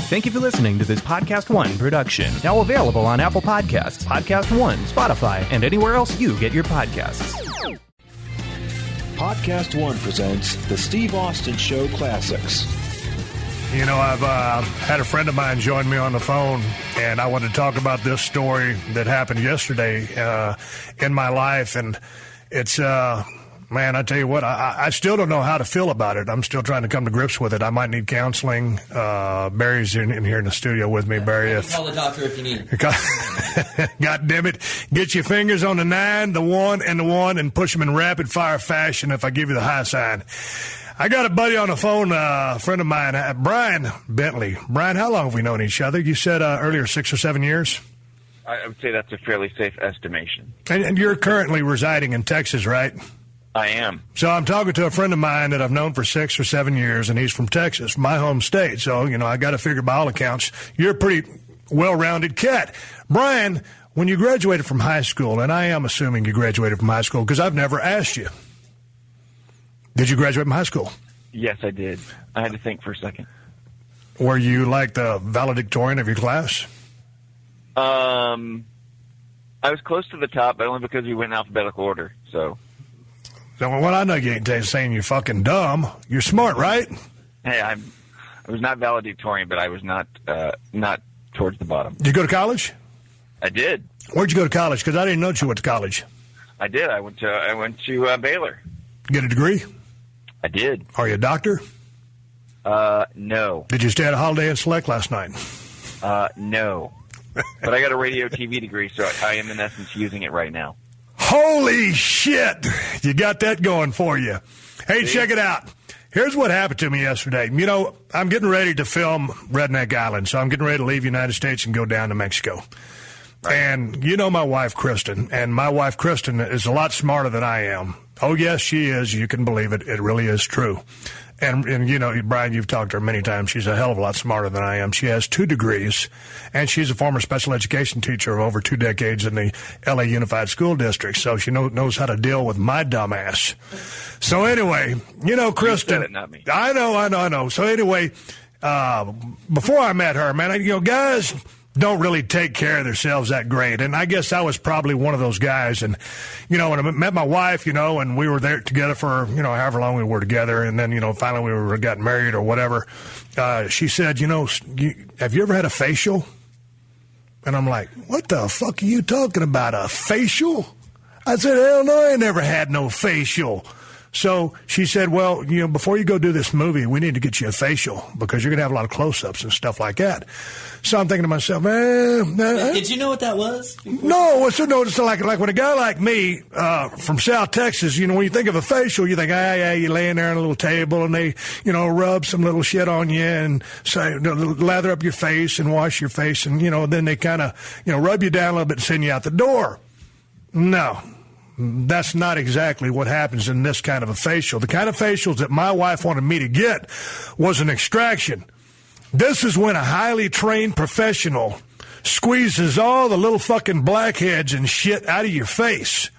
Thank you for listening to this PodcastOne production. Now available on Apple Podcasts, PodcastOne, Spotify, and anywhere else you get your podcasts. PodcastOne presents the Steve Austin Show Classics. You know, I've had a friend of mine join me on the phone, and I want to talk about this story that happened yesterday in my life. And it's, man, I tell you what, I still don't know how to feel about it. I'm still trying to come to grips with it. I might need counseling. Barry's in here in the studio with me. Barry, you can call the doctor if you need. God damn it. Get your fingers on the 9, the 1, and the 1, and push them in rapid-fire fashion if I give you the high sign. I got a buddy on the phone, a friend of mine, Brian Bentley. Brian, how long have we known each other? You said earlier 6 or 7 years? I would say that's a fairly safe estimation. And you're currently residing in Texas, right? I am. So I'm talking to a friend of mine that I've known for 6 or 7 years, and he's from Texas, my home state. So, you know, I got to figure by all accounts, you're a pretty well-rounded cat. Brian, when you graduated from high school, and I am assuming you graduated from high school because I've never asked you, did you graduate from high school? Yes, I did. I had to think for a second. Were you like the valedictorian of your class? I was close to the top, but only because we went in alphabetical order, So, well, I know you ain't saying you're fucking dumb. You're smart, right? Hey, I was not valedictorian, but I was not towards the bottom. Did you go to college? I did. Where'd you go to college? Because I didn't know you went to college. I did. I went to Baylor. Get a degree? I did. Are you a doctor? No. Did you stay at a Holiday Inn Select last night? No. But I got a radio TV degree, so I am in essence using it right now. Holy shit! You got that going for you. Hey, check it out. Here's what happened to me yesterday. You know, I'm getting ready to film Redneck Island, so I'm getting ready to leave the United States and go down to Mexico. Right. And you know my wife, Kristen, and my wife, Kristen, is a lot smarter than I am. Oh, yes, she is. You can believe it. It really is true. And you know, Brian, you've talked to her many times. She's a hell of a lot smarter than I am. She has 2 degrees, and she's a former special education teacher of over 2 decades in the L.A. Unified School District, so she knows how to deal with my dumbass. So anyway, you know, Kristen. You said it, not me. I know. So anyway, before I met her, man, you know, guys don't really take care of themselves that great. And I guess I was probably one of those guys. And, you know, when I met my wife, you know, and we were there together for, you know, however long we were together. And then, you know, finally we got married or whatever. She said, you know, have you ever had a facial? And I'm like, what the fuck are you talking about? A facial? I said, hell no, I ain't never had no facial. So she said, well, you know, before you go do this movie, we need to get you a facial because you're going to have a lot of close-ups and stuff like that. So I'm thinking to myself, did you know what that was? No, it's like when a guy like me from South Texas, you know, when you think of a facial, you think, yeah, you're laying there on a little table and they, you know, rub some little shit on you and say, lather up your face and wash your face and, you know, then they kind of, you know, rub you down a little bit and send you out the door. No. That's not exactly what happens in this kind of a facial. The kind of facials that my wife wanted me to get was an extraction. This is when a highly trained professional squeezes all the little fucking blackheads and shit out of your face.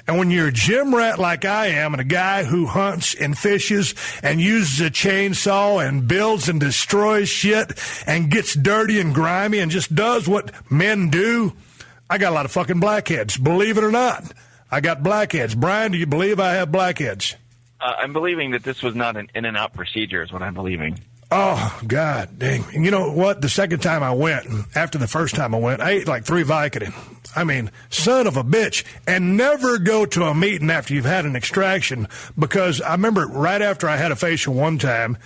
And when you're a gym rat like I am and a guy who hunts and fishes and uses a chainsaw and builds and destroys shit and gets dirty and grimy and just does what men do, I got a lot of fucking blackheads, believe it or not. I got blackheads. Brian, do you believe I have blackheads? I'm believing that this was not an in-and-out procedure is what I'm believing. Oh, God dang. And you know what? The second time I went, after the first time I went, I ate like 3 Vicodin. I mean, son of a bitch. And never go to a meeting after you've had an extraction, because I remember right after I had a facial one time,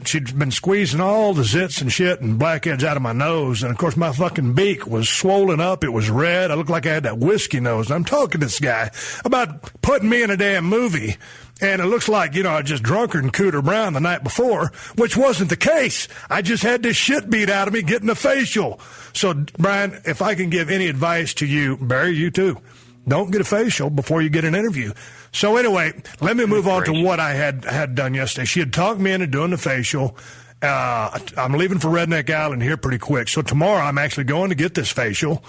she'd been squeezing all the zits and shit and blackheads out of my nose. And, of course, my fucking beak was swollen up. It was red. I looked like I had that whiskey nose. And I'm talking to this guy about putting me in a damn movie. And it looks like, you know, I just drunkered and Cooter Brown the night before, which wasn't the case. I just had this shit beat out of me getting a facial. So, Brian, if I can give any advice to you, Barry, you too, don't get a facial before you get an interview. So anyway, let me move on to what I had done yesterday. She had talked me into doing the facial. I'm leaving for Redneck Island here pretty quick. So tomorrow I'm actually going to get this facial.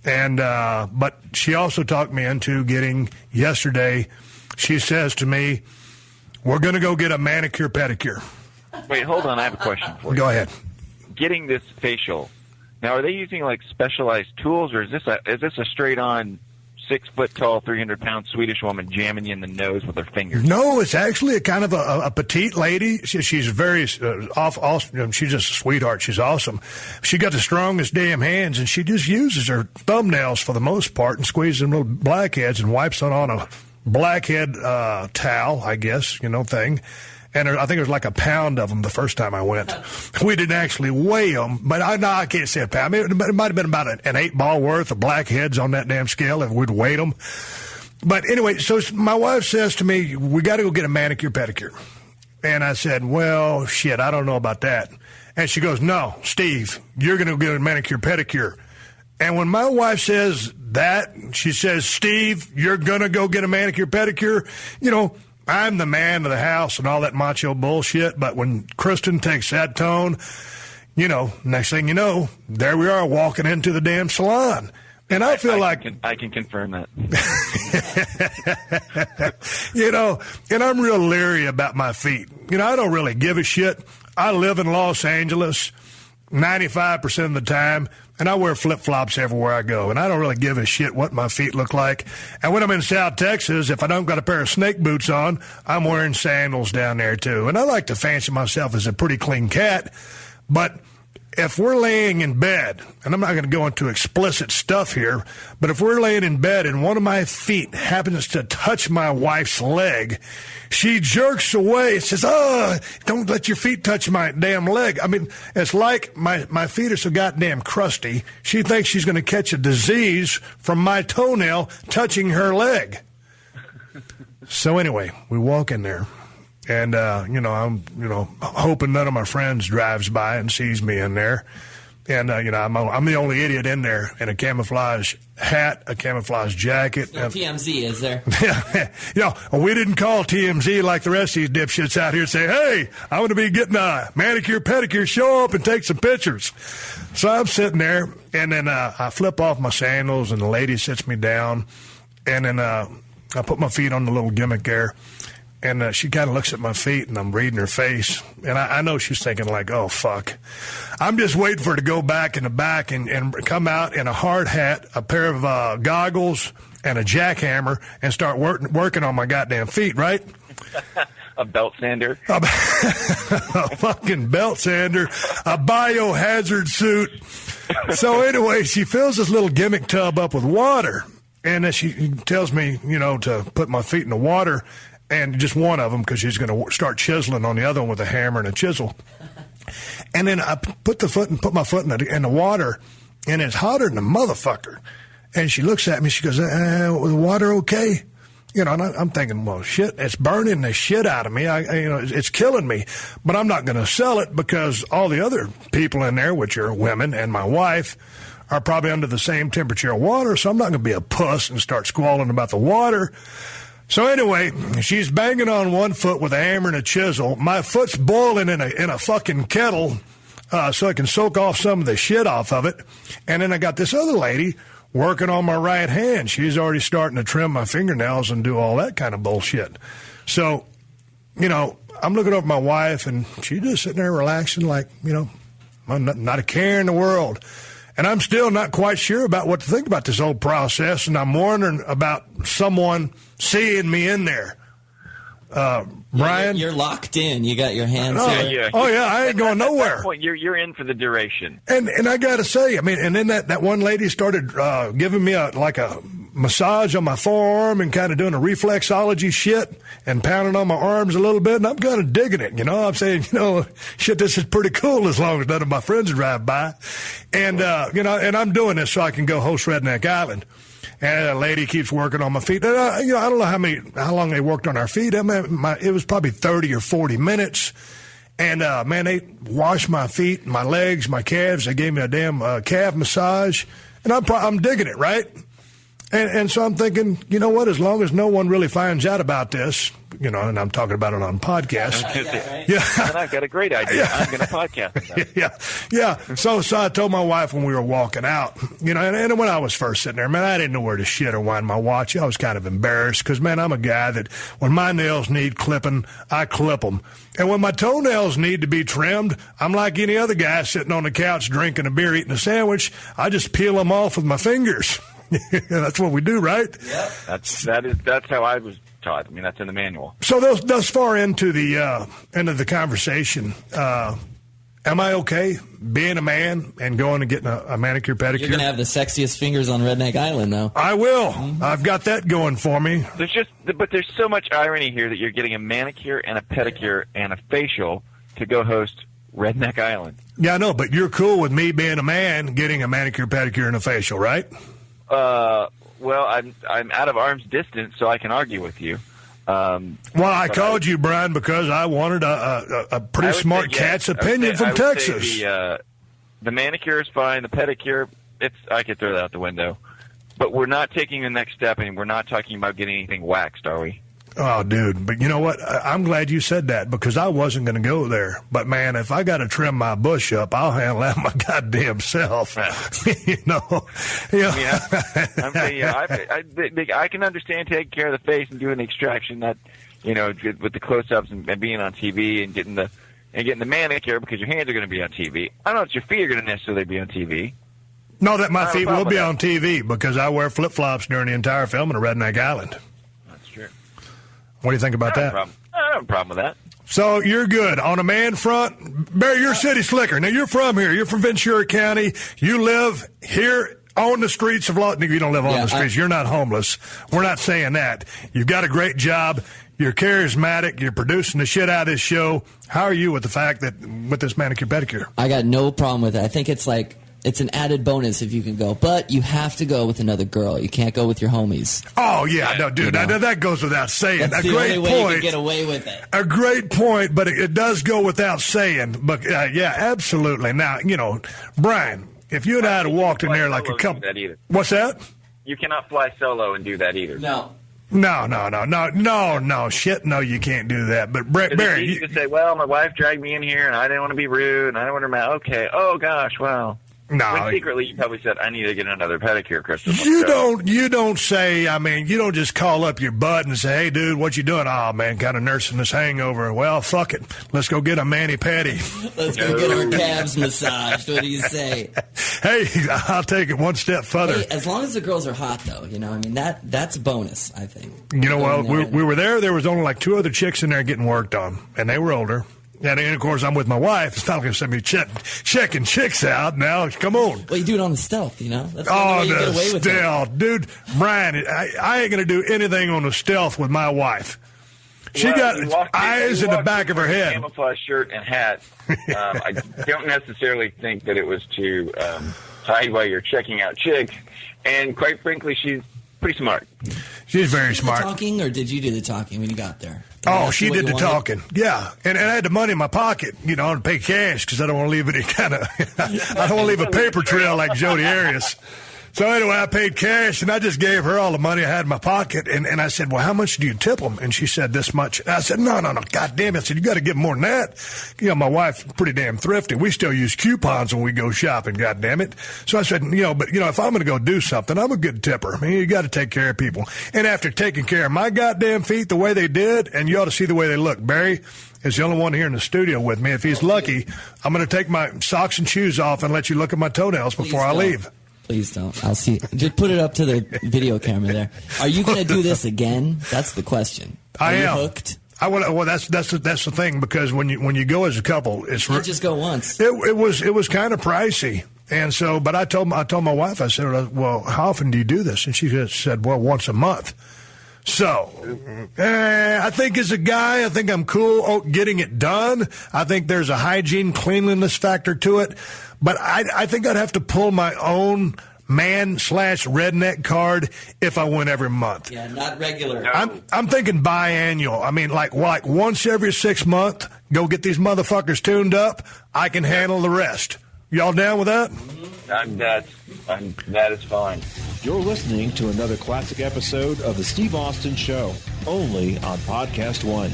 And but she also talked me into getting yesterday. She says to me, we're going to go get a manicure pedicure. Wait, hold on. I have a question for you. Go ahead. getting this facial. Now, are they using like specialized tools, or is this a straight on 6 foot tall, 300-pound Swedish woman jamming you in the nose with her fingers? No, it's actually a kind of a petite lady. She's very awesome. She's just a sweetheart. She's awesome. She got the strongest damn hands, and she just uses her thumbnails for the most part and squeezes them little blackheads and wipes it on a blackhead towel, I guess, thing. And I think it was like a pound of them the first time I went. We didn't actually weigh them, but I can't say a pound. I mean, it might have been about an 8-ball worth of blackheads on that damn scale if we'd weighed them. But anyway, so my wife says to me, we got to go get a manicure pedicure. And I said, well, shit, I don't know about that. And she goes, no, Steve, you're going to get a manicure pedicure. And when my wife says that, she says, Steve, you're going to go get a manicure pedicure, I'm the man of the house and all that macho bullshit, but when Kristen takes that tone, next thing you know, there we are walking into the damn salon. And I feel I can confirm that. And I'm real leery about my feet. I don't really give a shit. I live in Los Angeles 95% of the time, and I wear flip-flops everywhere I go, and I don't really give a shit what my feet look like. And when I'm in South Texas, if I don't got a pair of snake boots on, I'm wearing sandals down there too. And I like to fancy myself as a pretty clean cat, but if we're laying in bed, and I'm not going to go into explicit stuff here, but if we're laying in bed and one of my feet happens to touch my wife's leg, she jerks away and says, don't let your feet touch my damn leg. I mean, it's like my feet are so goddamn crusty, she thinks she's going to catch a disease from my toenail touching her leg. So anyway, we walk in there. And, I'm hoping none of my friends drives by and sees me in there. And, I'm the only idiot in there in a camouflage hat, a camouflage jacket. No TMZ, is there? We didn't call TMZ like the rest of these dipshits out here and say, hey, I'm going to be getting a manicure, pedicure, show up and take some pictures. So I'm sitting there, and then I flip off my sandals, and the lady sits me down. And then I put my feet on the little gimmick there. And she kind of looks at my feet, and I'm reading her face. And I know she's thinking like, oh, fuck. I'm just waiting for her to go back in the back and come out in a hard hat, a pair of goggles, and a jackhammer and start working on my goddamn feet, right? A belt sander. A fucking belt sander. A biohazard suit. So anyway, she fills this little gimmick tub up with water. And then she tells me, to put my feet in the water. And just one of them, because she's going to start chiseling on the other one with a hammer and a chisel. And then I put my foot in the water, and it's hotter than a motherfucker. And she looks at me, she goes, was the water okay? And I'm thinking, well, shit, it's burning the shit out of me. It's killing me. But I'm not going to sell it because all the other people in there, which are women and my wife, are probably under the same temperature of water. So I'm not going to be a puss and start squalling about the water. So anyway, she's banging on one foot with a hammer and a chisel. My foot's boiling in a fucking kettle so I can soak off some of the shit off of it. And then I got this other lady working on my right hand. She's already starting to trim my fingernails and do all that kind of bullshit. So, I'm looking over at my wife, and she's just sitting there relaxing like, not a care in the world. And I'm still not quite sure about what to think about this whole process, and I'm wondering about someone seeing me in there. Brian? You're locked in. You got your hands here. Oh, yeah, I ain't going nowhere. At that point, you're in for the duration. And I got to say, and then that one lady started giving me a massage on my forearm and kind of doing a reflexology shit and pounding on my arms a little bit, and I'm kind of digging it, I'm saying, shit, this is pretty cool as long as none of my friends drive by. And, and I'm doing this so I can go host Redneck Island. And a lady keeps working on my feet. And, I don't know how long they worked on our feet. It was probably 30 or 40 minutes. And, they washed my feet, my legs, my calves. They gave me a damn calf massage. And I'm digging it, right? And so I'm thinking, you know what? As long as no one really finds out about this, and I'm talking about it on podcast. Yeah. And I've got a great idea. Yeah. I'm going to podcast about it. Yeah. So I told my wife when we were walking out, and when I was first sitting there, man, I didn't know where to shit or wind my watch. I was kind of embarrassed because, man, I'm a guy that when my nails need clipping, I clip them. And when my toenails need to be trimmed, I'm like any other guy sitting on the couch drinking a beer, eating a sandwich. I just peel them off with my fingers. That's what we do, right? Yep. That's how I was taught. I mean, that's in the manual. So thus far into the end of the conversation, am I okay being a man and going and getting a manicure, pedicure? You're going to have the sexiest fingers on Redneck Island, though. I will. Mm-hmm. I've got that going for me. But there's so much irony here that you're getting a manicure and a pedicure and a facial to go host Redneck Island. Yeah, I know, but you're cool with me being a man getting a manicure, pedicure, and a facial, right? Well, I'm out of arm's distance, so I can argue with you. I called you, Brian, because I wanted a pretty smart cat's opinion from Texas. The manicure is fine. The pedicure, I could throw that out the window. But we're not taking the next step, and we're not talking about getting anything waxed, are we? Oh, dude. But you know what? I'm glad you said that because I wasn't going to go there. But, man, if I got to trim my bush up, I'll handle that my goddamn self. I can understand taking care of the face and doing the extraction that, with the close-ups and being on TV and getting the manicure because your hands are going to be on TV. I don't know if your feet are going to necessarily be on TV. No, that my feet will be on TV because I wear flip-flops during the entire film in a Redneck Island. What do you think about that? I don't have a problem with that. So you're good. On a man front, Barry, you're city slicker. Now, you're from here. You're from Ventura County. You live here on the streets of Los Angeles. You don't live on the streets. You're not homeless. We're not saying that. You've got a great job. You're charismatic. You're producing the shit out of this show. How are you with the fact that with this manicure pedicure? I got no problem with it. I think it's an added bonus if you can go, but you have to go with another girl. You can't go with your homies. Oh yeah, no, dude, that goes without saying. That's the only way you can get away with it. A great point, but it does go without saying. But yeah, absolutely. Now, Brian, if you and I had walked in there like a couple, what's that? You cannot fly solo and do that either. No. No, shit, no, you can't do that. But Barry, you could say, well, my wife dragged me in here, and I didn't want to be rude, and I didn't want to be mad. Okay, oh gosh, well. No. When secretly you probably said, I need to get another pedicure, Christopher. You don't say, you don't just call up your bud and say, hey, dude, what you doing? Oh, man, kind of nursing this hangover. Well, fuck it. Let's go get a Mani-Pedi. Let's go get our calves massaged. What do you say? Hey, I'll take it one step further. Hey, as long as the girls are hot, though, that's a bonus, I think. We were there. There was only like 2 other chicks in there getting worked on, and they were older. And of course, I'm with my wife. It's not going to send me checking chicks out now. Come on. Well, you do it on the stealth, That's the way you get away with stealth. Dude, Brian, I ain't going to do anything on the stealth with my wife. She got eyes in the back of her head. Camouflage shirt and hat. I don't necessarily think that it was to hide while you're checking out chicks. And quite frankly, she's pretty smart. She's very smart. Did you do the talking, or did you do the talking when you got there? She did the talking. Yeah, and I had the money in my pocket, to pay cash because I don't want to leave any kind of. I don't want to leave a paper trail like Jody Arias. So anyway, I paid cash, and I just gave her all the money I had in my pocket. And I said, well, how much do you tip them? And she said, this much. And I said, no, God damn it. I said, you got to give more than that. My wife's pretty damn thrifty. We still use coupons when we go shopping, God damn it. So I said, if I'm going to go do something, I'm a good tipper. You got to take care of people. And after taking care of my goddamn feet the way they did, and you ought to see the way they look, Barry is the only one here in the studio with me. If he's lucky, I'm going to take my socks and shoes off and let you look at my toenails before I leave. Please don't. I'll see. Just put it up to the video camera there. Are you going to do this again? That's the question. I am hooked. Well, that's the thing because when you go as a couple, it's you can't just go once. It was kind of pricey, and so. But I told my wife, I said, well, how often do you do this? And she said, well, once a month. So, I think as a guy, I think I'm cool getting it done. I think there's a hygiene, cleanliness factor to it. But I think I'd have to pull my own man/redneck card if I went every month. Yeah, not regular. I'm thinking biannual. Like once every 6 months, go get these motherfuckers tuned up. I can handle the rest. Y'all down with that? That is fine. You're listening to another classic episode of The Steve Austin Show, only on PodcastOne.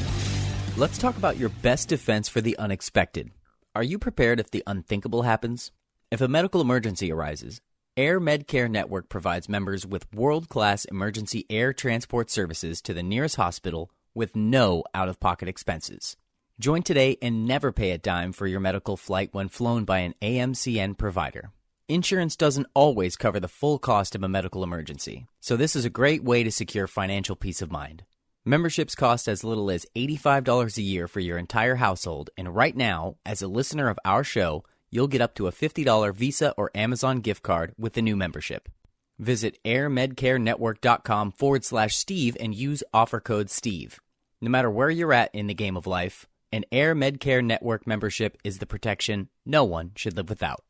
Let's talk about your best defense for the unexpected. Are you prepared if the unthinkable happens? If a medical emergency arises, Air Medcare Network provides members with world-class emergency air transport services to the nearest hospital with no out-of-pocket expenses. Join today and never pay a dime for your medical flight when flown by an AMCN provider. Insurance doesn't always cover the full cost of a medical emergency, so this is a great way to secure financial peace of mind. Memberships cost as little as $85 a year for your entire household, and right now, as a listener of our show, you'll get up to a $50 Visa or Amazon gift card with the new membership. Visit airmedcarenetwork.com/Steve and use offer code STEVE. No matter where you're at in the game of life, an Air Medcare Network membership is the protection no one should live without.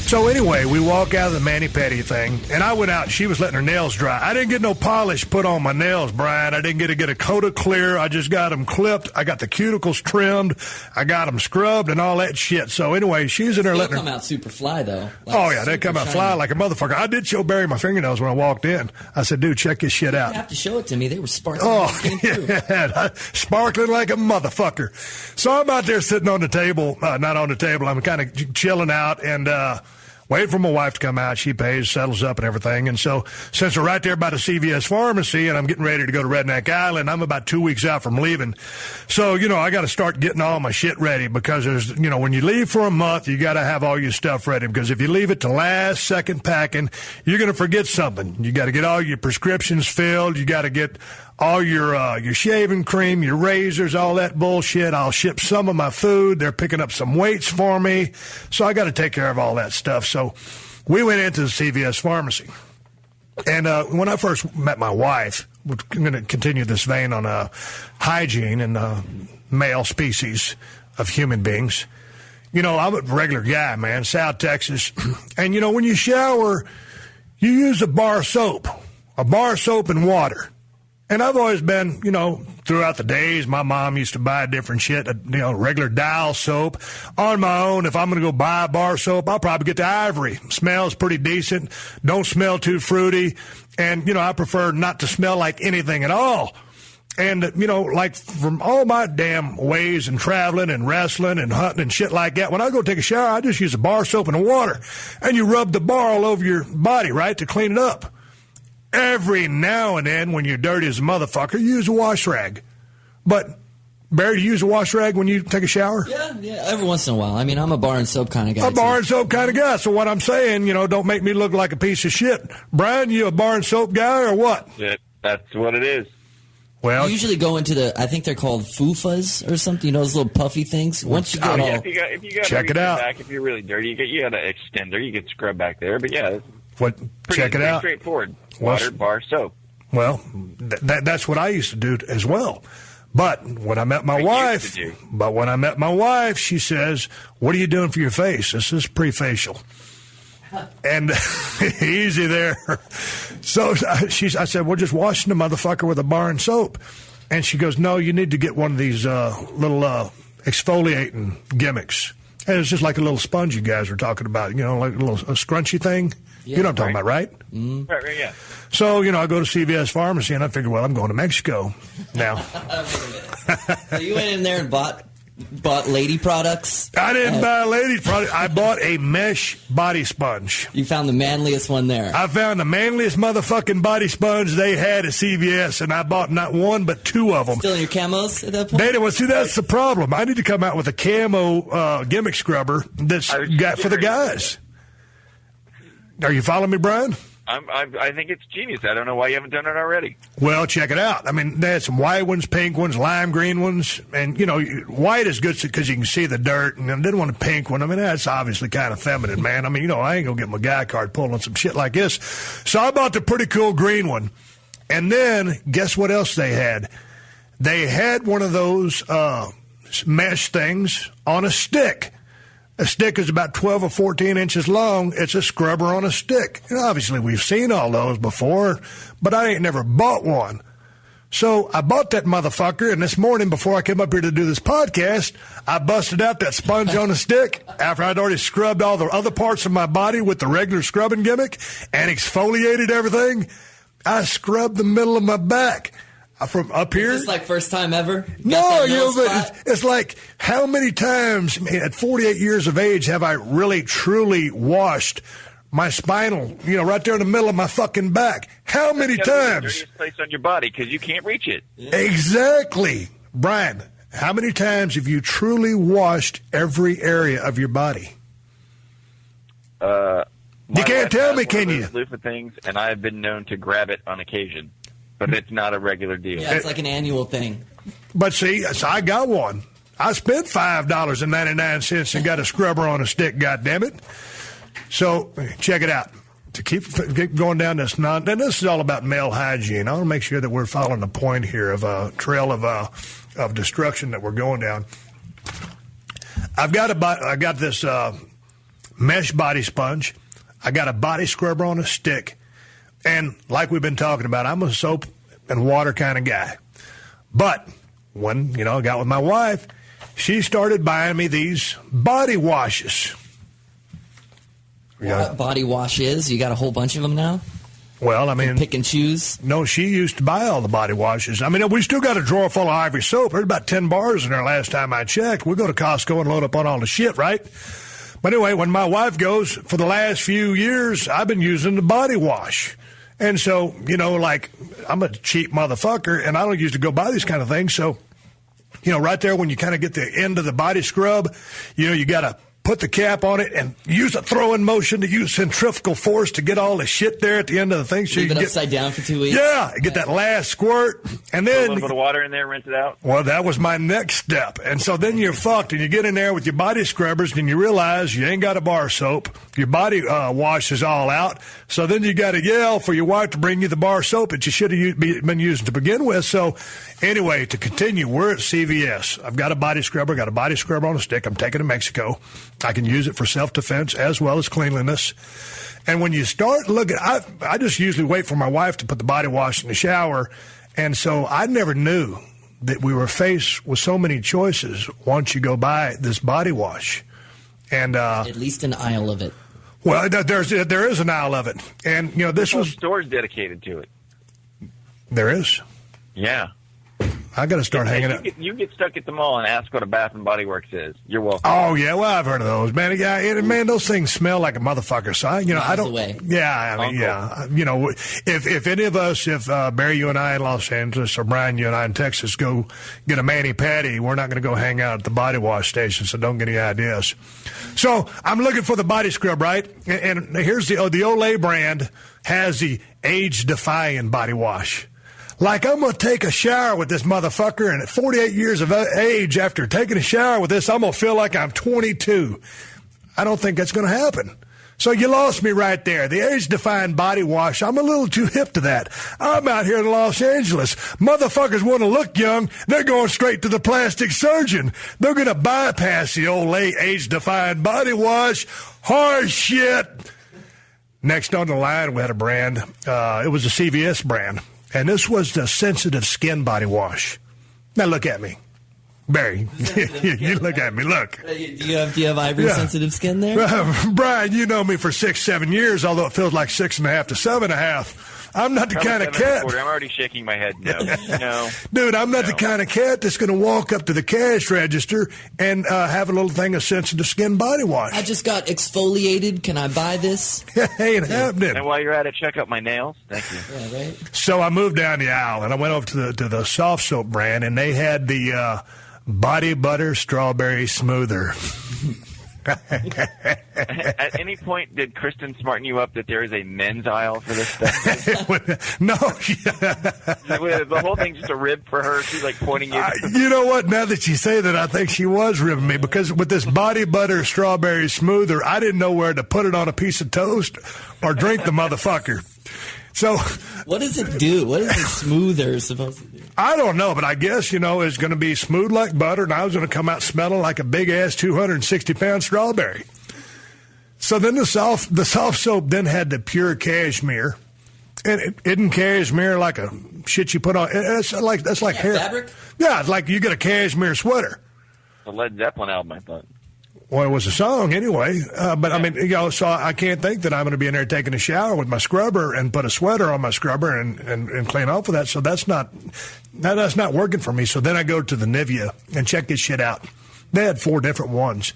So anyway, we walk out of the Mani-Pedi thing, and I went out, and she was letting her nails dry. I didn't get no polish put on my nails, Brian. I didn't get a coat of clear. I just got them clipped. I got the cuticles trimmed. I got them scrubbed and all that shit. So anyway, she's in there letting her... They come out super fly, though. Oh, yeah, they come out fly like a motherfucker. I did show Barry my fingernails when I walked in. I said, dude, check this shit out. You have to show it to me. They were sparkling. Oh, yeah, sparkling like a motherfucker. So I'm out there sitting on the table, not on the table. I'm kind of chilling out and... waiting for my wife to come out. She pays, settles up and everything. And so since we're right there by the CVS pharmacy and I'm getting ready to go to Redneck Island, I'm about 2 weeks out from leaving. So, I got to start getting all my shit ready because there's, when you leave for a month, you got to have all your stuff ready because if you leave it to last second packing, you're going to forget something. You got to get all your prescriptions filled. You got to get all your shaving cream, your razors, all that bullshit. I'll ship some of my food. They're picking up some weights for me. So I got to take care of all that stuff. So we went into the CVS pharmacy. And when I first met my wife, we're going to continue this vein on hygiene and male species of human beings. I'm a regular guy, man, South Texas. And, when you shower, you use a bar soap and water. And I've always been, throughout the days, my mom used to buy different shit, regular Dial soap. On my own, if I'm going to go buy a bar soap, I'll probably get the Ivory. Smells pretty decent, don't smell too fruity, and, I prefer not to smell like anything at all. And, like from all my damn ways and traveling and wrestling and hunting and shit like that, when I go take a shower, I just use a bar soap and water. And you rub the bar all over your body, right, to clean it up. Every now and then, when you're dirty as a motherfucker, you use a wash rag. But, Barry, do you use a wash rag when you take a shower? Yeah, every once in a while. I mean, I'm a bar and soap kind of guy. A bar and soap kind of guy. So what I'm saying, don't make me look like a piece of shit. Brian, you a bar and soap guy or what? Yeah, that's what it is. Well, you usually go into I think they're called foofas or something, those little puffy things. Once you get if you got check it out. Back, if you're really dirty, you got an extender, you get scrub back there. But yeah, check it out. Straightforward. Water, bar, soap. Well, that's what I used to do as well. But when I met my wife, she says, "What are you doing for your face? This is pre-facial." And easy there. So I said, "We're just washing the motherfucker with a bar and soap." And she goes, "No, you need to get one of these little exfoliating gimmicks." And it's just like a little sponge you guys were talking about, like a little scrunchy thing. Yeah, you know what I'm talking about, right? Mm-hmm. Right, yeah. So, I go to CVS Pharmacy, and I figure, well, I'm going to Mexico now. So you went in there and bought lady products? I didn't buy a lady product. I bought a mesh body sponge. You found the manliest one there. I found the manliest motherfucking body sponge they had at CVS, and I bought not one but two of them. Still in your camos at that point? See, that's the problem. I need to come out with a camo gimmick scrubber that's got for the guys. Are you following me, Brian? I think it's genius. I don't know why you haven't done it already. Well, check it out. I mean, they had some white ones, pink ones, lime green ones. And, white is good because you can see the dirt. And I didn't want a pink one. I mean, that's obviously kind of feminine, man. I mean, I ain't going to get my guy card pulling some shit like this. So I bought the pretty cool green one. And then, guess what else they had? They had one of those mesh things on a stick. A stick is about 12 or 14 inches long. It's a scrubber on a stick. And obviously, we've seen all those before, but I ain't never bought one. So I bought that motherfucker, and this morning before I came up here to do this podcast, I busted out that sponge on a stick after I'd already scrubbed all the other parts of my body with the regular scrubbing gimmick and exfoliated everything. I scrubbed the middle of my back. From up here? Is this like first time ever? No, but it's like, how many times at 48 years of age have I really, truly washed my spinal, right there in the middle of my fucking back? How many times? The dirtiest place on your body because you can't reach it. Yeah. Exactly. Brian, how many times have you truly washed every area of your body? You can't tell me, can you? Loofah things, and I have been known to grab it on occasion. But it's not a regular deal. Yeah, it's like an annual thing. But see, so I got one. I spent $5.99 and got a scrubber on a stick, goddammit. So check it out. To keep going down this and this is all about male hygiene. I want to make sure that we're following the point here of a trail of destruction that we're going down. I got this mesh body sponge. I got a body scrubber on a stick. And like we've been talking about, I'm a soap and water kind of guy. But when, I got with my wife, she started buying me these body washes. What body wash is? You got a whole bunch of them now? Well, I mean, pick and choose? No, she used to buy all the body washes. I mean, we still got a drawer full of Ivory soap. There's about 10 bars in there last time I checked. We go to Costco and load up on all the shit, right? But anyway, when my wife goes, for the last few years, I've been using the body wash. And so, like, I'm a cheap motherfucker, and I don't usually go buy these kind of things. So, right there when you kind of get the end of the body scrub, you got to put the cap on it and use a throwing motion to use centrifugal force to get all the shit there at the end of the thing. So leave it upside down for 2 weeks. Yeah, get that last squirt. And then put a little bit of water in there, rinse it out. Well, that was my next step. And so then you're fucked, and you get in there with your body scrubbers, and you realize you ain't got a bar soap. Your body wash is all out. So then you got to yell for your wife to bring you the bar soap that you should have been using to begin with. So anyway, to continue, we're at CVS. I've got a body scrubber, on a stick. I'm taking to Mexico. I can use it for self-defense as well as cleanliness. And when you start looking, I just usually wait for my wife to put the body wash in the shower. And so I never knew that we were faced with so many choices once you go buy this body wash. And at least an aisle of it. Well, there is an aisle of it. And, this was... stores dedicated to it. There is? Yeah. I got to start hanging up. You get stuck at the mall and ask what a Bath and Body Works is. You're welcome. Oh yeah, well I've heard of those, man. Yeah, man, those things smell like a motherfucker. So I don't. Away. Yeah, I mean, yeah. If any of us, Barry, you and I in Los Angeles, or Brian, you and I in Texas, go get a Mani-Pedi, we're not going to go hang out at the body wash station. So don't get any ideas. So I'm looking for the body scrub, right? And here's the Olay brand has the age-defying body wash. Like, I'm going to take a shower with this motherfucker, and at 48 years of age, after taking a shower with this, I'm going to feel like I'm 22. I don't think that's going to happen. So you lost me right there. The age-defying body wash, I'm a little too hip to that. I'm out here in Los Angeles. Motherfuckers want to look young. They're going straight to the plastic surgeon. They're going to bypass the old age-defying body wash. Horse shit. Next on the line, we had a brand. It was a CVS brand. And this was the sensitive skin body wash. Now look at me. Barry, you look at me, look. Do you have ivory sensitive skin there? Brian, you know me for 6-7 years, although it feels like 6.5 to 7.5. I'm not the kind of cat. I'm already shaking my head no. No. Dude, I'm not the kind of cat that's going to walk up to the cash register and have a little thing of sensitive skin body wash. I just got exfoliated. Can I buy this? Ain't happening. And while you're at it, check out my nails. Thank you. Yeah, right. So I moved down the aisle and I went over to the soft soap brand, and they had the body butter strawberry smoother. At any point, did Kristen smarten you up that there is a men's aisle for this stuff? No. The whole thing's just a rib for her. She's like pointing you. You know what? Now that you say that, I think she was ribbing me, because with this body butter strawberry smoother, I didn't know where to put it on a piece of toast or drink the motherfucker. So, what does it do? What is the smoother supposed to do? I don't know, but I guess, it's going to be smooth like butter, and I was going to come out smelling like a big-ass 260-pound strawberry. So then the soft soap then had the pure cashmere. And isn't cashmere like a shit you put on. That's like hair. Fabric? Yeah, it's like you get a cashmere sweater. The Led Zeppelin album, I thought. Well, it was a song anyway. But, I mean, so I can't think that I'm going to be in there taking a shower with my scrubber and put a sweater on my scrubber and clean off with that. So that's not working for me. So then I go to the Nivea and check this shit out. They had 4 different ones.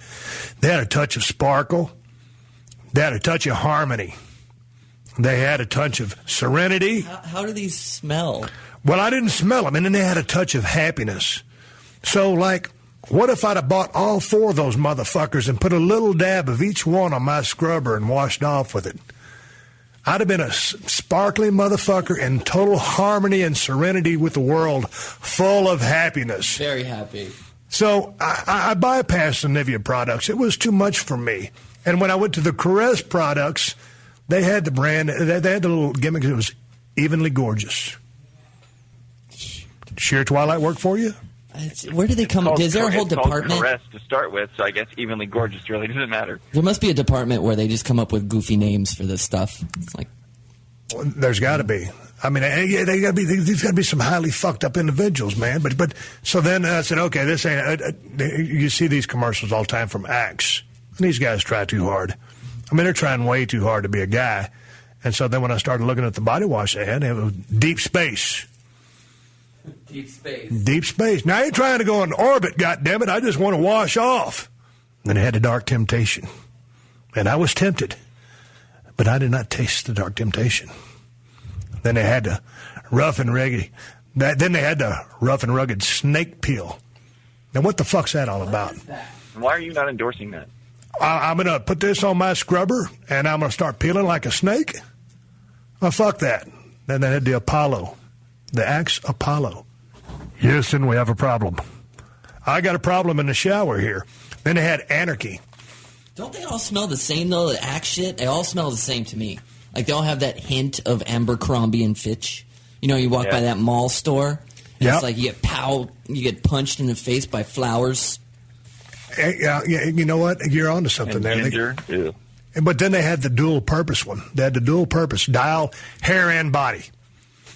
They had a touch of sparkle. They had a touch of harmony. They had a touch of serenity. How do these smell? Well, I didn't smell them. And then they had a touch of happiness. So, like, what if I'd have bought all 4 of those motherfuckers and put a little dab of each one on my scrubber and washed off with it? I'd have been a sparkly motherfucker in total harmony and serenity with the world, full of happiness. Very happy. So I bypassed the Nivea products. It was too much for me. And when I went to the Caress products, they had the brand, they had the little gimmick. It was evenly gorgeous. Sheer Twilight work for you? Where do they come? Is there a whole department? Caress to start with, so I guess evenly gorgeous really doesn't matter. There must be a department where they just come up with goofy names for this stuff. It's like, there's got to be. I mean, these got to be some highly fucked up individuals, man. But so then I said, okay, this ain't. You see these commercials all the time from Axe, and these guys try too hard. I mean, they're trying way too hard to be a guy. And so then when I started looking at the body wash they had, it was Deep Space. Deep Space. Deep Space. Now I ain't trying to go in orbit, goddammit. I just want to wash off. Then it had the Dark Temptation. And I was tempted. But I did not taste the Dark Temptation. Then they had the Rough and Rugged. Then they had the Rough and Rugged Snake Peel. Now what the fuck's that all about? Why are you not endorsing that? I'm going to put this on my scrubber, and I'm going to start peeling like a snake? Well, fuck that. Then they had the Apollo. The Axe Apollo. Yes, and we have a problem. I got a problem in the shower here. Then they had Anarchy. Don't they all smell the same, though, the Axe shit? They all smell the same to me. Like, they all have that hint of Abercrombie and Fitch. You know, you walk by that mall store, and it's like you get punched in the face by flowers. Yeah, you know what? You're onto something and there. Ginger, too. But then they had the dual purpose one. They had the dual purpose dial, hair and body.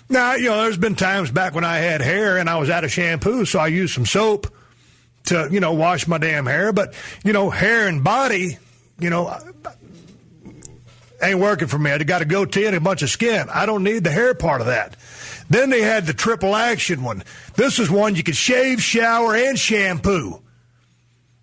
Now, you know, there's been times back when I had hair and I was out of shampoo, so I used some soap to, you know, wash my damn hair. But, you know, hair and body, you know, ain't working for me. I got a goatee and a bunch of skin. I don't need the hair part of that. Then they had the triple action one. This is one you could shave, shower, and shampoo.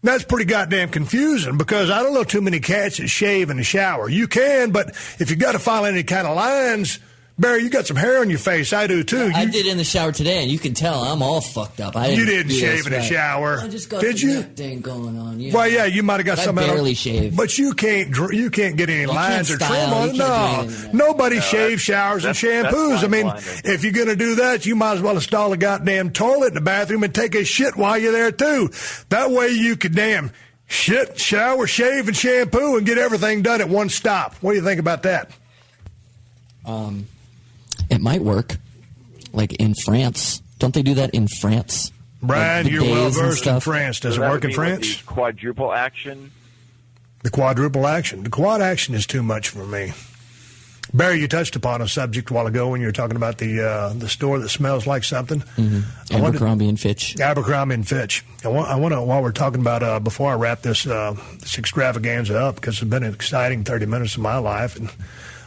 That's pretty goddamn confusing because I don't know too many cats that shave in the shower. You can, but if you got to follow any kind of lines, Barry, you got some hair on your face. I do, too. I did in the shower today, and you can tell I'm all fucked up. You didn't shave in the shower. I just got did the you? neck thing going on. Yeah. Well, yeah, you might have got some. I barely shaved. But you can't get any lines or trim on it. No, nobody shaves showers and shampoos. I mean, if you're going to do that, you might as well install a goddamn toilet in the bathroom and take a shit while you're there, too. That way you could damn shit, shower, shave, and shampoo and get everything done at one stop. What do you think about that? It might work. Like in France. Don't they do that in France? Brian, like you're well versed in France. Does it work in France? The quadruple action? The quadruple action. The quad action is too much for me. Barry, you touched upon a subject a while ago when you were talking about the store that smells like something. Mm-hmm. Abercrombie and Fitch. Abercrombie and Fitch. I want to, while we're talking about, before I wrap this extravaganza up, because it's been an exciting 30 minutes of my life, and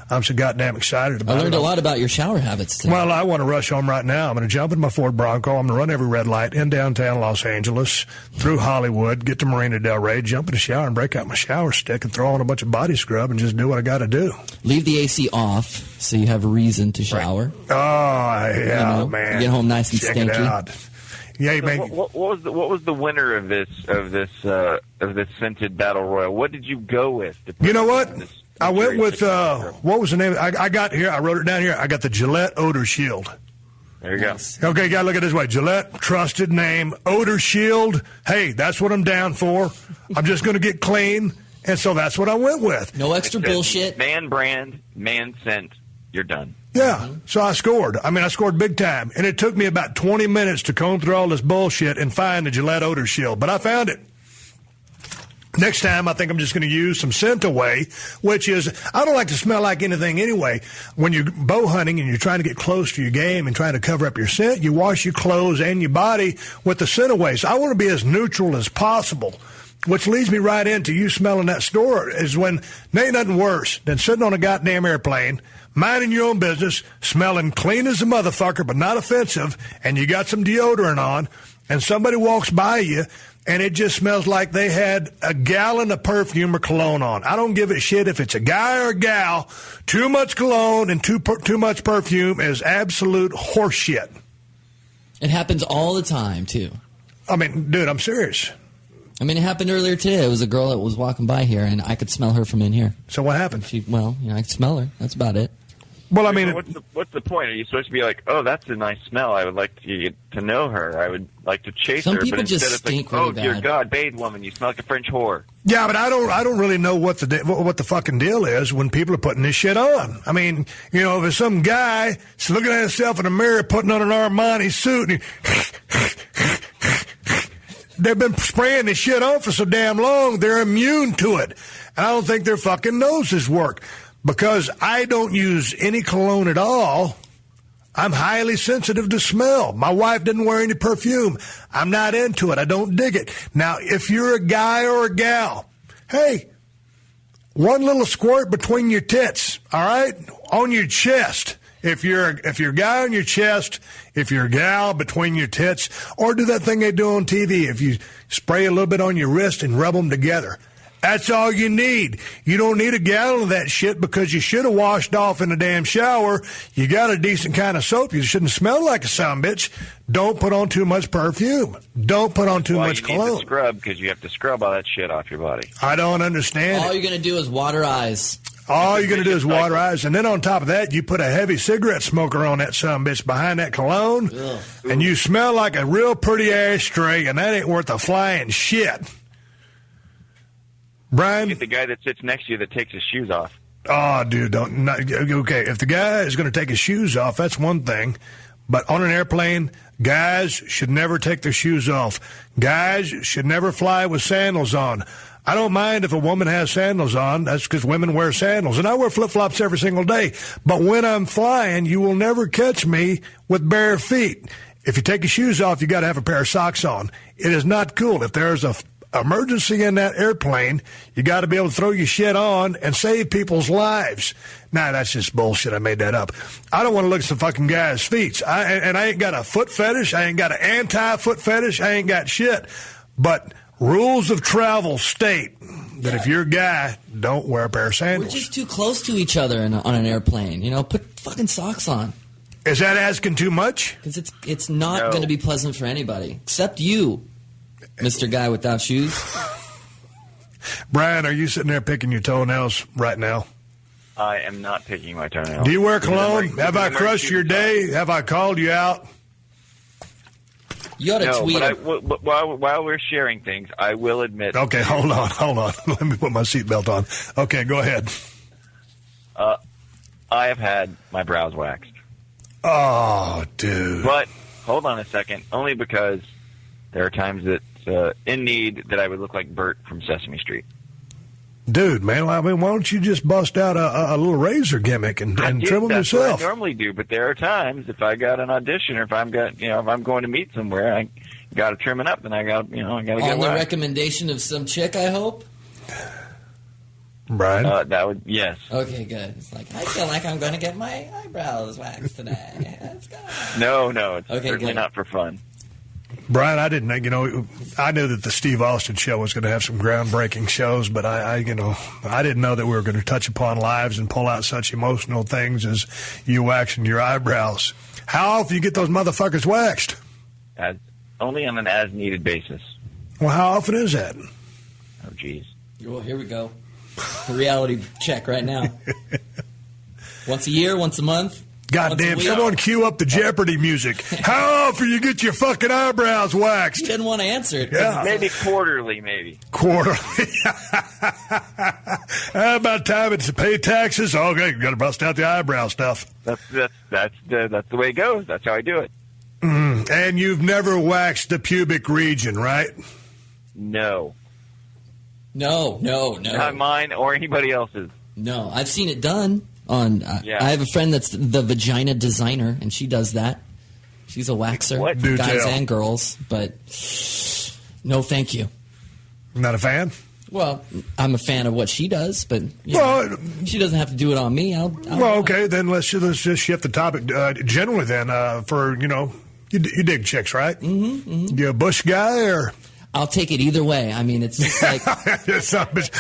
I'm so goddamn excited about it. I learned a lot about your shower habits today. Well, I want to rush home right now. I'm going to jump in my Ford Bronco. I'm going to run every red light in downtown Los Angeles, through Hollywood, get to Marina Del Rey, jump in the shower and break out my shower stick and throw on a bunch of body scrub and just do what I got to do. Leave the AC off so you have a reason to shower. Right. Oh, yeah, you know, man. You get home nice and stinky. Check it out. Yeah, so what was the winner of this scented battle royal? What did you go with? You know what? I went with, what was the name? I got here, I wrote it down here. I got the Gillette Odor Shield. There you go. Okay, you got to look at it this way. Gillette, trusted name, Odor Shield. Hey, that's what I'm down for. I'm just going to get clean. And so that's what I went with. No extra bullshit. Man brand, man scent. You're done. Yeah, so I scored. I mean, I scored big time. And it took me about 20 minutes to comb through all this bullshit and find the Gillette Odor Shield. But I found it. Next time, I think I'm just going to use some scent away, which is, I don't like to smell like anything anyway. When you're bow hunting and you're trying to get close to your game and trying to cover up your scent, you wash your clothes and your body with the scent away. So I want to be as neutral as possible, which leads me right into you smelling that store, is when there ain't nothing worse than sitting on a goddamn airplane, minding your own business, smelling clean as a motherfucker but not offensive, and you got some deodorant on, and somebody walks by you, and it just smells like they had a gallon of perfume or cologne on. I don't give a shit if it's a guy or a gal. Too much cologne and too much perfume is absolute horse shit. It happens all the time, too. I mean, dude, I'm serious. I mean, it happened earlier today. It was a girl that was walking by here, and I could smell her from in here. So what happened? I could smell her. That's about it. Well, I mean, what's the point? Are you supposed to be like, oh, that's a nice smell. I would like to get to know her. I would like to chase her. Some people but just instead stink it's like, really oh, dear bad. God, bathe woman, you smell like a French whore. yeah, but I don't really know what the fucking deal is when people are putting this shit on. I mean, you know, if it's some guy looking at himself in the mirror, putting on an Armani suit, and they've been spraying this shit on for so damn long, they're immune to it. And I don't think their fucking noses work. Because I don't use any cologne at all, I'm highly sensitive to smell. My wife didn't wear any perfume. I'm not into it. I don't dig it. Now, if you're a guy or a gal, hey, one little squirt between your tits, all right, on your chest. If you're a guy on your chest, if you're a gal between your tits, or do that thing they do on TV, if you spray a little bit on your wrist and rub them together. That's all you need. You don't need a gallon of that shit because you should have washed off in the damn shower. You got a decent kind of soap. You shouldn't smell like a sumbitch. Don't put on too much perfume. Don't put on too much cologne. You need to scrub because you have to scrub all that shit off your body. I don't understand All it. you're going to do is water eyes. All you're going to do is water eyes. And then on top of that, you put a heavy cigarette smoker on that sumbitch behind that cologne. Ugh. And you smell like a real pretty ashtray, and that ain't worth a flying shit. Brian? Get the guy that sits next to you that takes his shoes off. Oh, dude, okay, if the guy is going to take his shoes off, that's one thing. But on an airplane, guys should never take their shoes off. Guys should never fly with sandals on. I don't mind if a woman has sandals on. That's because women wear sandals. And I wear flip-flops every single day. But when I'm flying, you will never catch me with bare feet. If you take your shoes off, you got to have a pair of socks on. It is not cool. If there's a emergency in that airplane, you got to be able to throw your shit on and save people's lives. Nah, that's just bullshit. I made that up. I don't want to look at some fucking guy's feet. I ain't got a foot fetish. I ain't got an anti-foot fetish. I ain't got shit. But rules of travel state that if you're a guy, don't wear a pair of sandals. We're just too close to each other on an airplane. You know, put fucking socks on. Is that asking too much? Because it's not going to be pleasant for anybody except you, Mr. Guy Without Shoes. Brian, are you sitting there picking your toenails right now? I am not picking my toenails. Do you wear cologne? Have I crushed your day? Have I called you out? You ought to tweet it. But while we're sharing things, I will admit. Okay, hold on. Let me put my seatbelt on. Okay, go ahead. I have had my brows waxed. Oh, dude. But hold on a second. Only because there are times that in need that I would look like Bert from Sesame Street. Dude, man, I mean, why don't you just bust out a little razor gimmick and trim them That's yourself? what I normally do, but there are times if I got an audition or if I'm going to meet somewhere, I got to trim it up, and I got to get on the waxed. recommendation of some chick, I hope. Brian? That would, yes. Okay, good. It's like, I feel like I'm going to get my eyebrows waxed today. Let's go. No, it's Okay, certainly good. not for fun. Brian, I didn't, I knew that the Steve Austin show was going to have some groundbreaking shows, but I didn't know that we were going to touch upon lives and pull out such emotional things as you waxing your eyebrows. How often do you get those motherfuckers waxed? Only on an as-needed basis. Well, how often is that? Oh, geez. Well, here we go. The reality check right now. Once a year, once a month. Goddamn, someone cue up the Jeopardy music. How often you get your fucking eyebrows waxed? You didn't want to answer it. Yeah. Maybe quarterly, maybe. Quarterly. How about time it's to pay taxes? Okay, you got to bust out the eyebrow stuff. That's the way it goes. That's how I do it. And you've never waxed the pubic region, right? No. No. Not mine or anybody else's. No, I've seen it done on. I have a friend that's the vagina designer, and she does that. She's a waxer, What? guys and girls. But no, thank you. Not a fan? Well, I'm a fan of what she does, but she doesn't have to do it on me. Okay, then let's just shift the topic. Generally, then, you dig chicks, right? Mm-hmm. You a bush guy or? I'll take it either way. I mean, it's just like...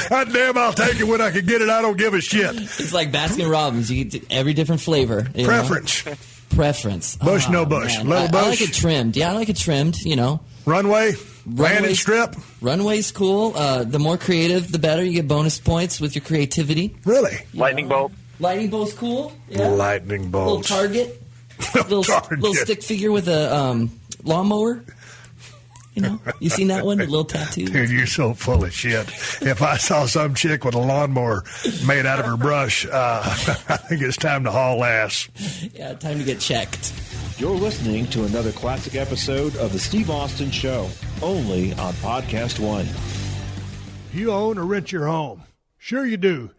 God damn, I'll take it when I can get it. I don't give a shit. It's like Baskin Robbins. You get every different flavor. Preference. Preference. Bush, no bush. Man. Little bush. I like it trimmed. Yeah, I like it trimmed, Runway? Landing strip? Runway's cool. The more creative, the better. You get bonus points with your creativity. Really? Lightning bolt. Lightning bolt's cool. Yeah. Lightning bolts. Little target. Little stick figure with a lawnmower. You seen that one? The little tattoo? Dude, you're so full of shit. If I saw some chick with a lawnmower made out of her brush, I think it's time to haul ass. Yeah, time to get checked. You're listening to another classic episode of The Steve Austin Show, only on Podcast One. You own or rent your home? Sure you do.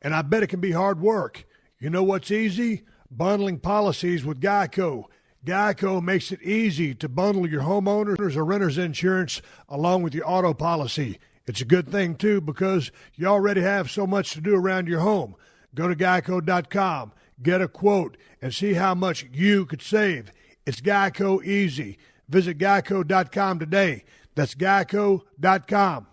And I bet it can be hard work. You know what's easy? Bundling policies with Geico. Geico makes it easy to bundle your homeowners or renters insurance along with your auto policy. It's a good thing, too, because you already have so much to do around your home. Go to geico.com, get a quote, and see how much you could save. It's Geico easy. Visit geico.com today. That's geico.com.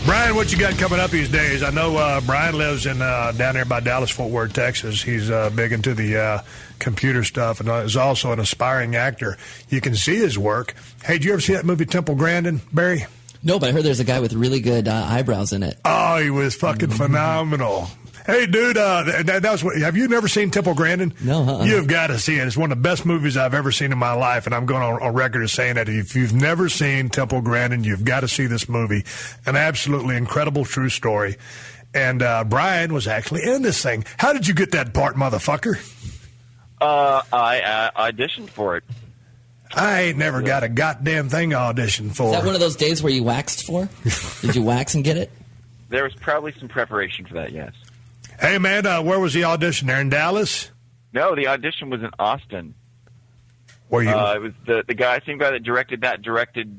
Brian, what you got coming up these days? I know Brian lives in down there by Dallas-Fort Worth, Texas. He's big into the computer stuff and is also an aspiring actor. You can see his work. Hey, did you ever see that movie Temple Grandin, Barry? No, but I heard there's a guy with really good eyebrows in it. Oh, he was fucking phenomenal. Hey, dude, that was what, have you never seen Temple Grandin? No, You've got to see it. It's one of the best movies I've ever seen in my life, and I'm going on record as saying that if you've never seen Temple Grandin, you've got to see this movie. An absolutely incredible true story. And Brian was actually in this thing. How did you get that part, motherfucker? I auditioned for it. I ain't never got a goddamn thing to audition for. Is that one of those days where you waxed for? Did you wax and get it? There was probably some preparation for that, yes. Hey, man, where was the audition? There in Dallas? No, the audition was in Austin. Were you? It was the same guy that directed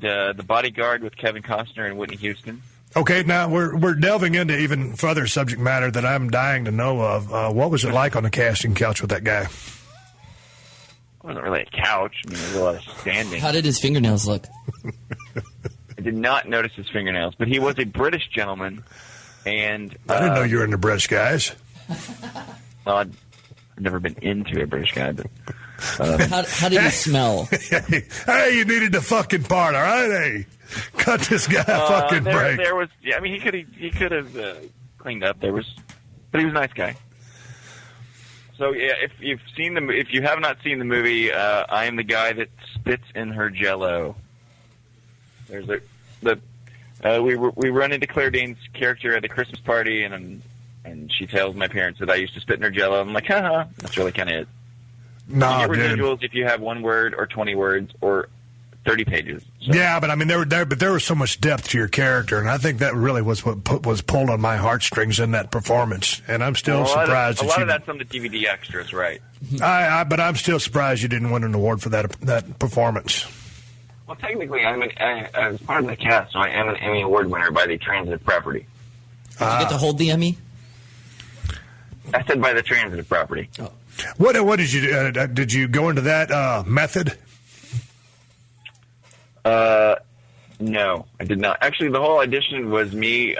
The Bodyguard with Kevin Costner and Whitney Houston. Okay, now we're delving into even further subject matter that I'm dying to know of. What was it like on the casting couch with that guy? It wasn't really a couch. I mean, there was a lot of standing. How did his fingernails look? I did not notice his fingernails, but he was a British gentleman. And I didn't know you were into British guys. Well, I've never been into a British guy, but how did he smell? Hey, you needed the fucking part, all right? Hey, cut this guy a fucking break. There was, I mean, he could have cleaned up. But he was a nice guy. So yeah, if you have not seen the movie, I am the guy that spits in her Jell-O. There's we run into Claire Danes' character at a Christmas party, and she tells my parents that I used to spit in her Jell-O. I'm like, haha, that's really kind of it. Nah, you get residuals if you have 1 word or 20 words or 30 pages. So. Yeah, but I mean, there was so much depth to your character, and I think that really was what was pulled on my heartstrings in that performance. And I'm still surprised. A lot of that's on the DVD extras, right? But I'm still surprised you didn't win an award for that performance. Well, technically, I was part of the cast, so I am an Emmy Award winner by the Transitive Property. Did you get to hold the Emmy? I said by the Transitive Property. Oh. What did you do? Did you go into that method? No, I did not. Actually, the whole audition was me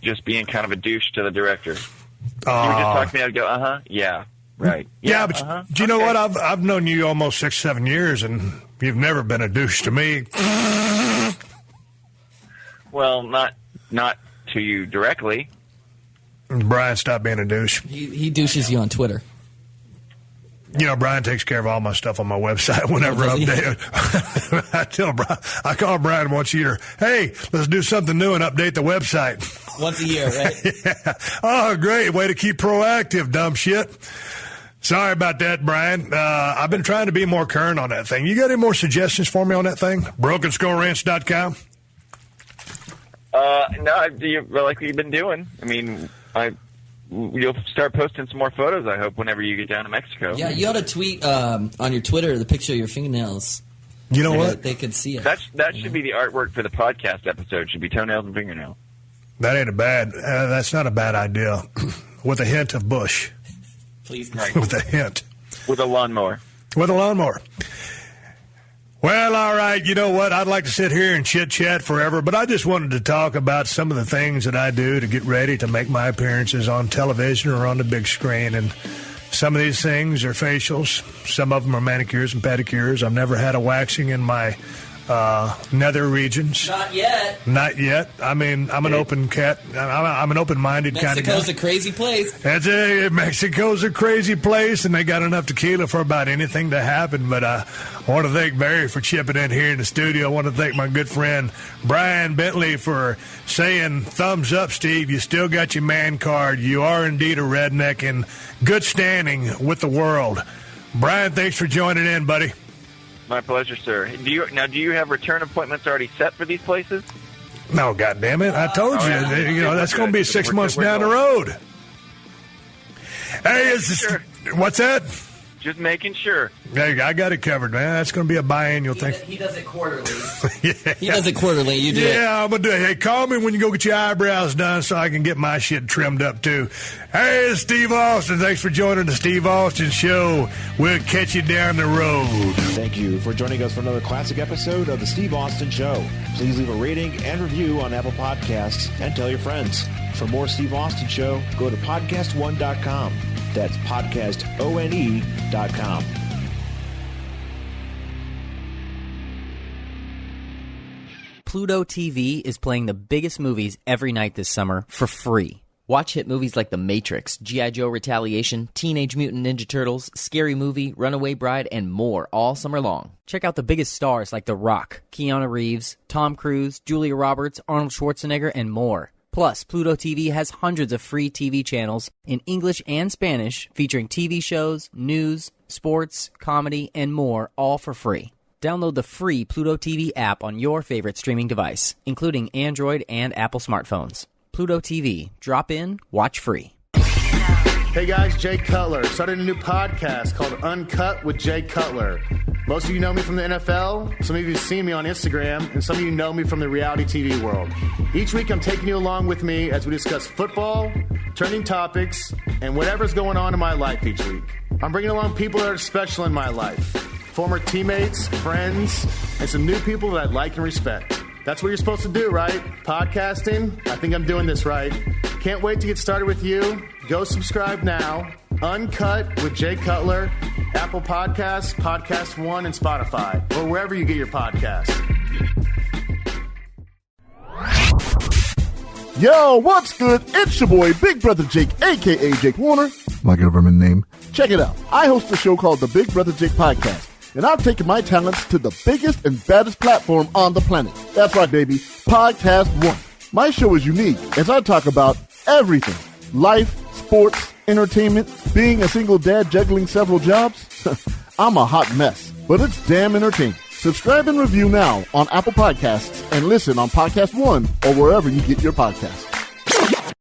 just being kind of a douche to the director. He would just talk to me, I'd go, yeah, right. Yeah, but do you know what? I've known you almost 6-7 years, and you've never been a douche to me. Well, not to you directly. Brian, stop being a douche. He douches you on Twitter. You know, Brian takes care of all my stuff on my website whenever I update. I call Brian once a year. Hey, let's do something new and update the website. Once a year, right? Yeah. Oh, great. Way to keep proactive, dumb shit. Sorry about that, Brian. I've been trying to be more current on that thing. You got any more suggestions for me on that thing? BrokenSkullRanch.com? No, like you've been doing. I mean, you'll start posting some more photos, I hope, whenever you get down to Mexico. Yeah, you ought to tweet on your Twitter the picture of your fingernails. You know what? They could see it. That should be the artwork for the podcast episode. Should be toenails and fingernails. That ain't that's not a bad idea. With a hint of bush. Please. Right. With a hint. With a lawnmower. With a lawnmower. Well, all right. You know what? I'd like to sit here and chit-chat forever, but I just wanted to talk about some of the things that I do to get ready to make my appearances on television or on the big screen. And some of these things are facials. Some of them are manicures and pedicures. I've never had a waxing in my nether regions. Not yet. Not yet. I mean, I'm an open cat. I'm an open-minded kind of guy. Mexico's a crazy place. Mexico's a crazy place, and they got enough tequila for about anything to happen. But I want to thank Barry for chipping in here in the studio. I want to thank my good friend Brian Bentley for saying, thumbs up, Steve. You still got your man card. You are indeed a redneck in good standing with the world. Brian, thanks for joining in, buddy. My pleasure, sir. Do you have return appointments already set for these places? No, goddammit. I told you. Yeah. You know, that's going to be 6 months down the road. Hey, what's that? Just making sure. Hey, I got it covered, man. That's going to be a biannual thing. He does it quarterly. Yeah. He does it quarterly. You do it. Yeah, I'm going to do it. Hey, call me when you go get your eyebrows done so I can get my shit trimmed up, too. Hey, it's Steve Austin. Thanks for joining the Steve Austin Show. We'll catch you down the road. Thank you for joining us for another classic episode of The Steve Austin Show. Please leave a rating and review on Apple Podcasts and tell your friends. For more Steve Austin Show, go to PodcastOne.com. That's PodcastOne.com. Pluto TV is playing the biggest movies every night this summer for free. Watch hit movies like The Matrix, G.I. Joe Retaliation, Teenage Mutant Ninja Turtles, Scary Movie, Runaway Bride, and more all summer long. Check out the biggest stars like The Rock, Keanu Reeves, Tom Cruise, Julia Roberts, Arnold Schwarzenegger, and more. Plus, Pluto TV has hundreds of free TV channels in English and Spanish featuring TV shows, news, sports, comedy, and more, all for free. Download the free Pluto TV app on your favorite streaming device, including Android and Apple smartphones. Pluto TV. Drop in, watch free. Hey guys, Jay Cutler. Started a new podcast called Uncut with Jay Cutler. Most of you know me from the NFL, some of you have seen me on Instagram, and some of you know me from the reality TV world. Each week I'm taking you along with me as we discuss football, trending topics, and whatever's going on in my life each week. I'm bringing along people that are special in my life. Former teammates, friends, and some new people that I like and respect. That's what you're supposed to do, right? Podcasting? I think I'm doing this right. Can't wait to get started with you. Go subscribe now. Uncut with Jay Cutler, Apple Podcasts, PodcastOne, and Spotify, or wherever you get your podcasts. Yo, what's good? It's your boy, Big Brother Jake, a.k.a. Jake Warner, my government name. Check it out. I host a show called the Big Brother Jake Podcast, and I've taken my talents to the biggest and baddest platform on the planet. That's right, baby, PodcastOne. My show is unique as I talk about everything. Life, sports, entertainment, being a single dad juggling several jobs. I'm a hot mess, but it's damn entertaining. Subscribe and review now on Apple Podcasts and listen on PodcastOne or wherever you get your podcasts.